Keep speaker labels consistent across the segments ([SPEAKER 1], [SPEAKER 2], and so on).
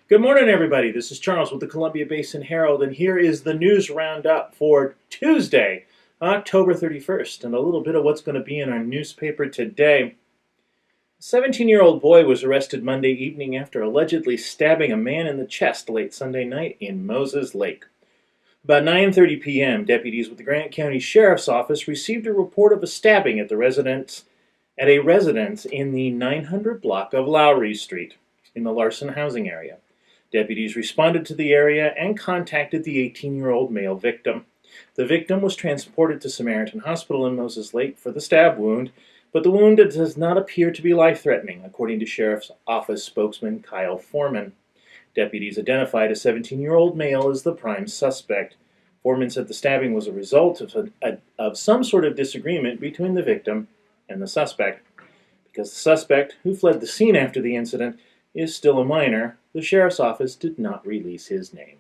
[SPEAKER 1] Good morning, everybody. This is Charles with the Columbia Basin Herald, and here is the news roundup for Tuesday, October 31st, and a little bit of what's going to be in our newspaper today. A 17-year-old boy was arrested Monday evening after allegedly stabbing a man in the chest late Sunday night in Moses Lake. About 9:30 p.m., deputies with the Grant County Sheriff's Office received a report of a stabbing at a residence in the 900 block of Lowry Street in the Larson housing area. Deputies responded to the area and contacted the 18-year-old male victim. The victim was transported to Samaritan Hospital in Moses Lake for the stab wound, but the wound does not appear to be life-threatening, according to Sheriff's Office spokesman Kyle Foreman. Deputies identified a 17-year-old male as the prime suspect. Foreman said the stabbing was a result of some sort of disagreement between the victim and the suspect. Because the suspect, who fled the scene after the incident, is still a minor, the Sheriff's Office did not release his name.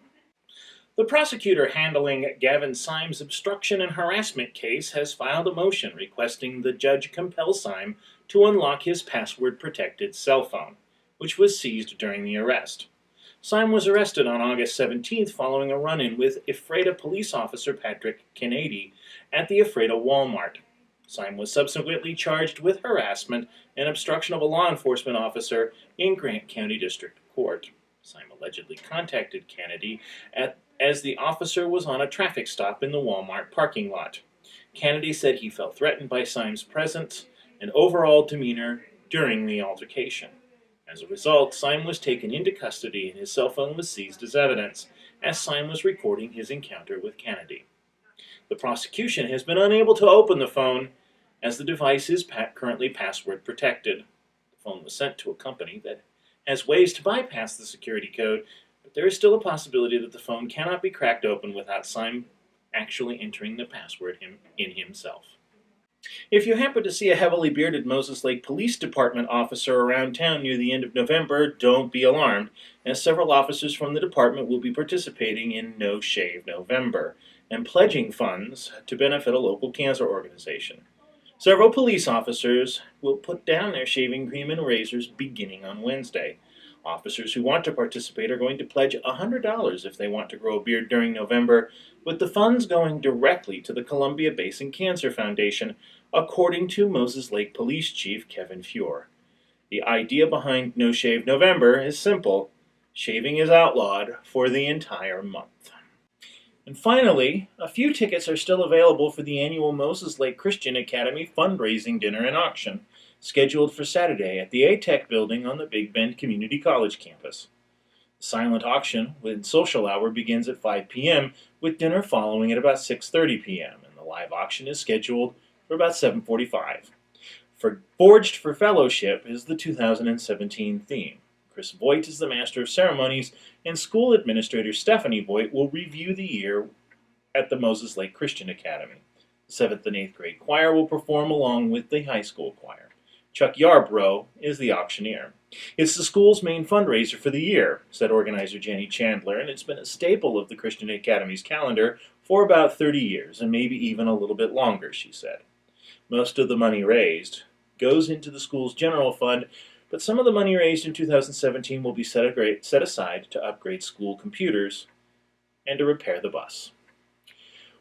[SPEAKER 1] The prosecutor handling Gavin Syme's obstruction and harassment case has filed a motion requesting the judge compel Syme to unlock his password-protected cell phone, which was seized during the arrest. Syme was arrested on August 17th following a run-in with Ephrata police officer Patrick Kennedy at the Ephrata Walmart. Syme was subsequently charged with harassment and obstruction of a law enforcement officer in Grant County District Court. Syme allegedly contacted Kennedy as the officer was on a traffic stop in the Walmart parking lot. Kennedy said he felt threatened by Syme's presence and overall demeanor during the altercation. As a result, Syme was taken into custody and his cell phone was seized as evidence, as Syme was recording his encounter with Kennedy. The prosecution has been unable to open the phone, as the device is currently password protected. The phone was sent to a company that has ways to bypass the security code, but there is still a possibility that the phone cannot be cracked open without Syme actually entering the password in himself. If you happen to see a heavily bearded Moses Lake Police Department officer around town near the end of November, don't be alarmed, as several officers from the department will be participating in No Shave November and pledging funds to benefit a local cancer organization. Several police officers will put down their shaving cream and razors beginning on Wednesday. Officers who want to participate are going to pledge $100 if they want to grow a beard during November, with the funds going directly to the Columbia Basin Cancer Foundation, according to Moses Lake Police Chief Kevin Fure. The idea behind No Shave November is simple. Shaving is outlawed for the entire month. And finally, a few tickets are still available for the annual Moses Lake Christian Academy fundraising dinner and auction, scheduled for Saturday at the ATEC building on the Big Bend Community College campus. The silent auction with social hour begins at 5 p.m., with dinner following at about 6:30 p.m., and the live auction is scheduled for about 7:45. Forged for Fellowship is the 2017 theme. Chris Voigt is the Master of Ceremonies, and School Administrator Stephanie Voigt will review the year at the Moses Lake Christian Academy. The 7th and 8th grade choir will perform along with the high school choir. Chuck Yarbrough is the auctioneer. It's the school's main fundraiser for the year, said organizer Jenny Chandler, and it's been a staple of the Christian Academy's calendar for about 30 years, and maybe even a little bit longer, she said. Most of the money raised goes into the school's general fund, but some of the money raised in 2017 will be set aside to upgrade school computers and to repair the bus.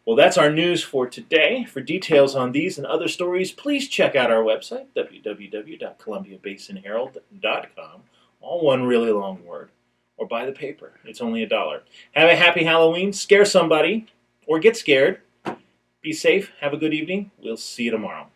[SPEAKER 1] Well, that's our news for today. For details on these and other stories, please check out our website, www.columbiabasinherald.com, all one really long word, or buy the paper. It's only $1. Have a happy Halloween, scare somebody, or get scared. Be safe, have a good evening. We'll see you tomorrow.